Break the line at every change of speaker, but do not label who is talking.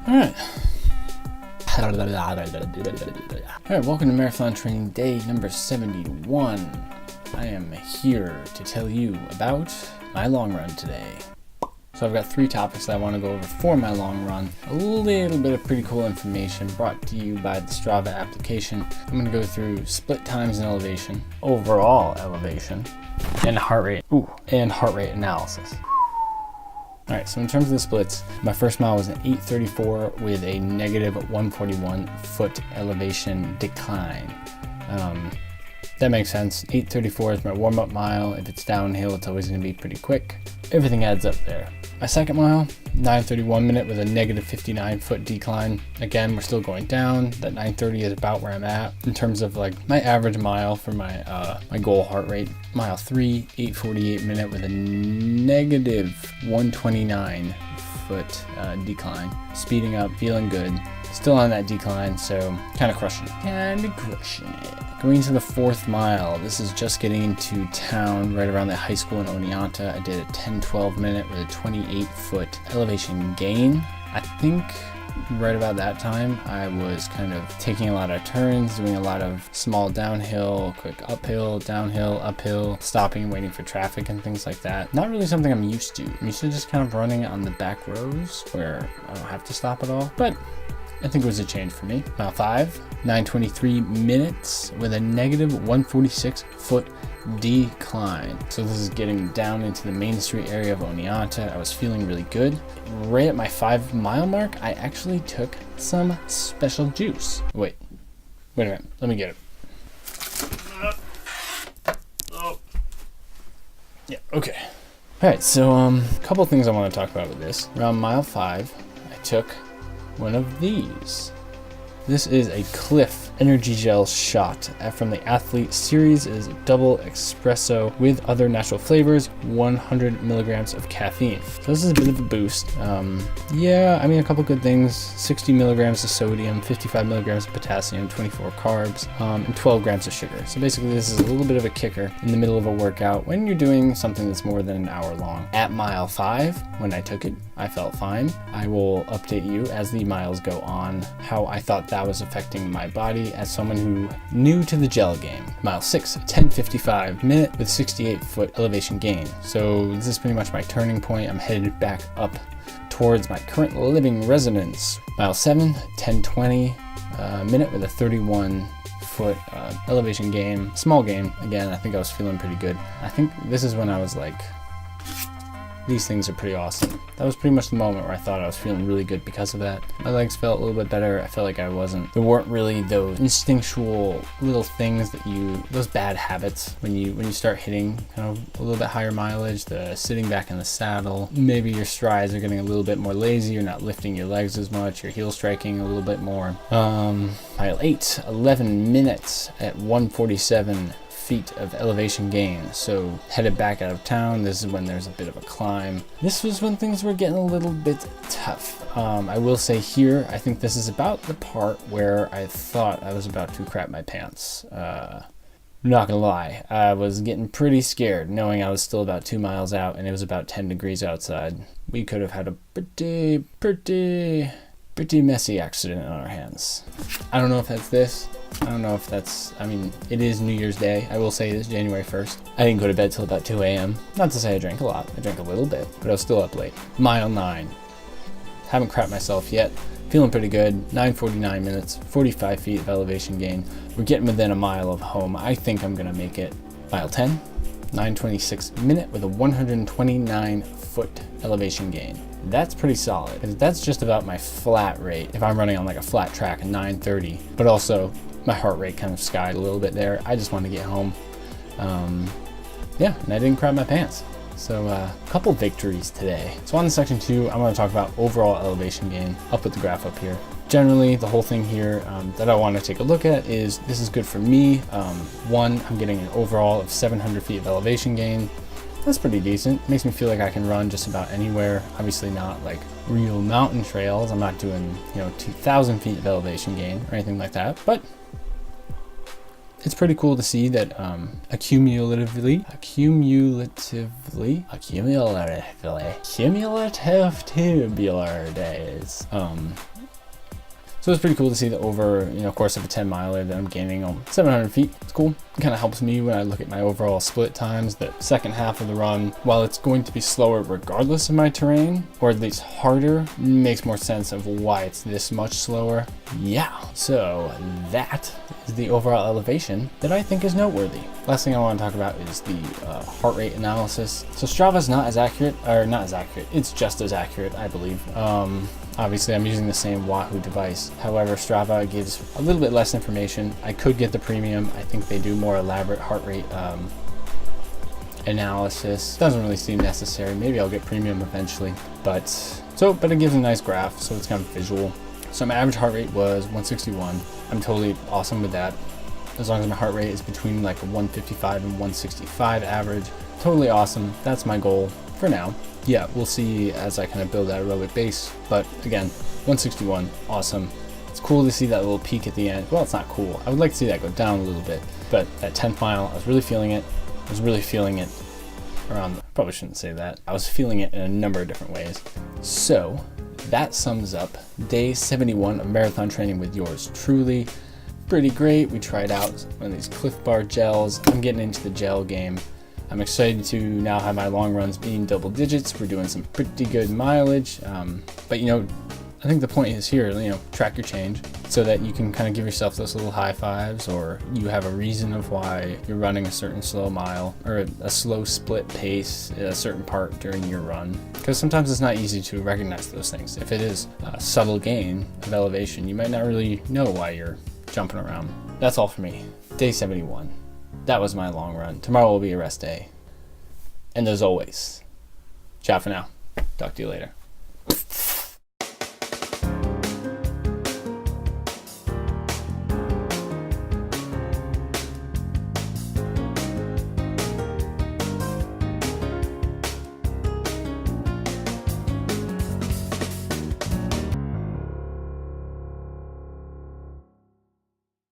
Alright. Alright, welcome to Marathon Training Day number 71. I am here to tell you about my long run today. So I've got 3 topics that I want to go over for my long run. A little bit of pretty cool information brought to you by the Strava application. I'm going to go through split times and elevation, overall elevation, and heart rate. And heart rate analysis. Alright, so in terms of the splits, my first mile was an 8:34 with a negative 141 foot elevation decline. That makes sense. 8:34 is my warm-up mile. If it's downhill, it's always going to be pretty quick. Everything adds up there. My second mile, 9:31 minute with a negative 59 foot decline. Again, we're still going down. That 9:30 is about where I'm at in terms of like my average mile for my my goal heart rate. Mile 3, 8:48 minute with a negative 129 foot decline. Speeding up, feeling good. Still on that decline, so kind of crushing it. Going to the 4th mile, this is just getting into town right around the high school in Oneonta. I did a 10:12 minute with a 28 foot elevation gain. I think right about that time I was kind of taking a lot of turns, doing a lot of small downhill, quick uphill, downhill, uphill, stopping and waiting for traffic and things like that. Not really something I'm used to. I'm used to just kind of running on the back rows where I don't have to stop at all, but I think it was a change for me. Mile 5, 9:23 minutes with a negative 146 foot decline. So this is getting down into the Main Street area of Oneonta. I was feeling really good. Right at my 5 mile mark, I actually took some special juice. Wait a minute, let me get it. Yeah, okay. Alright, so a couple things I want to talk about with this. Around mile 5, I took one of these. This is a Cliff Energy Gel shot from the Athlete Series. It is a double espresso with other natural flavors, 100 milligrams of caffeine. So this is a bit of a boost. Yeah, I mean, a couple good things. 60 milligrams of sodium, 55 milligrams of potassium, 24 carbs, and 12 grams of sugar. So basically this is a little bit of a kicker in the middle of a workout when you're doing something that's more than an hour long. At mile 5, when I took it, I felt fine. I will update you as the miles go on how I thought that was affecting my body as someone who new to the gel game. Mile 6, 10:55 minute with 68 foot elevation gain. So this is pretty much my turning point. I'm headed back up towards my current living residence. Mile 7, 10:20 minute with a 31 foot elevation gain. Small gain. Again, I think I was feeling pretty good. I think this is when I was like, these things are pretty awesome. That was pretty much the moment where I thought I was feeling really good because of that. My legs felt a little bit better. I felt like there weren't really those instinctual little things that those bad habits when you start hitting kind of a little bit higher mileage, the sitting back in the saddle. Maybe your strides are getting a little bit more lazy. You're not lifting your legs as much. You're heel striking a little bit more. Mile 8, 11 minutes at 147 feet of elevation gain. So headed back out of town. This is when there's a bit of a climb. This was when things were getting a little bit tough. I will say here, I think this is about the part where I thought I was about to crap my pants. Not gonna lie, I was getting pretty scared knowing I was still about 2 miles out and it was about 10 degrees outside. We could have had a pretty messy accident on our hands. I don't know if that's this. I don't know if that's, I mean, it is New Year's Day. I will say this, January 1st. I didn't go to bed till about 2 a.m. Not to say I drank a lot. I drank a little bit, but I was still up late. Mile 9. Haven't crapped myself yet. Feeling pretty good. 9:49 minutes, 45 feet of elevation gain. We're getting within a mile of home. I think I'm going to make it. Mile 10. 9:26 minute with a 129 foot elevation gain. That's pretty solid. That's just about my flat rate if I'm running on like a flat track at 9:30, but also my heart rate kind of skied a little bit there. I just wanted to get home. Yeah, and I didn't crap my pants. So a couple victories today. So on to section 2, I'm going to talk about overall elevation gain. I'll put the graph up here. Generally, the whole thing here that I want to take a look at is this is good for me. One, I'm getting an overall of 700 feet of elevation gain. That's pretty decent. Makes me feel like I can run just about anywhere. Obviously not like real mountain trails. I'm not doing, 2,000 feet of elevation gain or anything like that, but it's pretty cool to see that cumulative tubular days, So it's pretty cool to see that over, course of a 10 miler that I'm gaining 700 feet. It's cool. It kind of helps me when I look at my overall split times. The second half of the run, while it's going to be slower regardless of my terrain, or at least harder, makes more sense of why it's this much slower. Yeah, so that is the overall elevation that I think is noteworthy. Last thing I want to talk about is the heart rate analysis. So Strava's not as accurate, it's just as accurate, I believe. Obviously, I'm using the same Wahoo device. However, Strava gives a little bit less information. I could get the premium. I think they do more elaborate heart rate analysis. Doesn't really seem necessary. Maybe I'll get premium eventually. But it gives a nice graph, so it's kind of visual. So my average heart rate was 161. I'm totally awesome with that. As long as my heart rate is between like a 155 and 165 average. Totally awesome. That's my goal for now. Yeah, we'll see as I kind of build that aerobic base. But again, 161, awesome. It's cool to see that little peak at the end. Well, it's not cool. I would like to see that go down a little bit. But that 10th mile, I was really feeling it. Around, probably shouldn't say that. I was feeling it in a number of different ways. So that sums up day 71 of marathon training with yours truly. Pretty great. We tried out one of these Clif Bar gels. I'm getting into the gel game. I'm excited to now have my long runs being double digits. We're doing some pretty good mileage. But I think the point is here, track your change so that you can kind of give yourself those little high fives, or you have a reason of why you're running a certain slow mile or a slow split pace at a certain part during your run. Because sometimes it's not easy to recognize those things. If it is a subtle gain of elevation, you might not really know why you're jumping around. That's all for me. Day 71. That was my long run. Tomorrow will be a rest day. And as always, ciao for now. Talk to you later.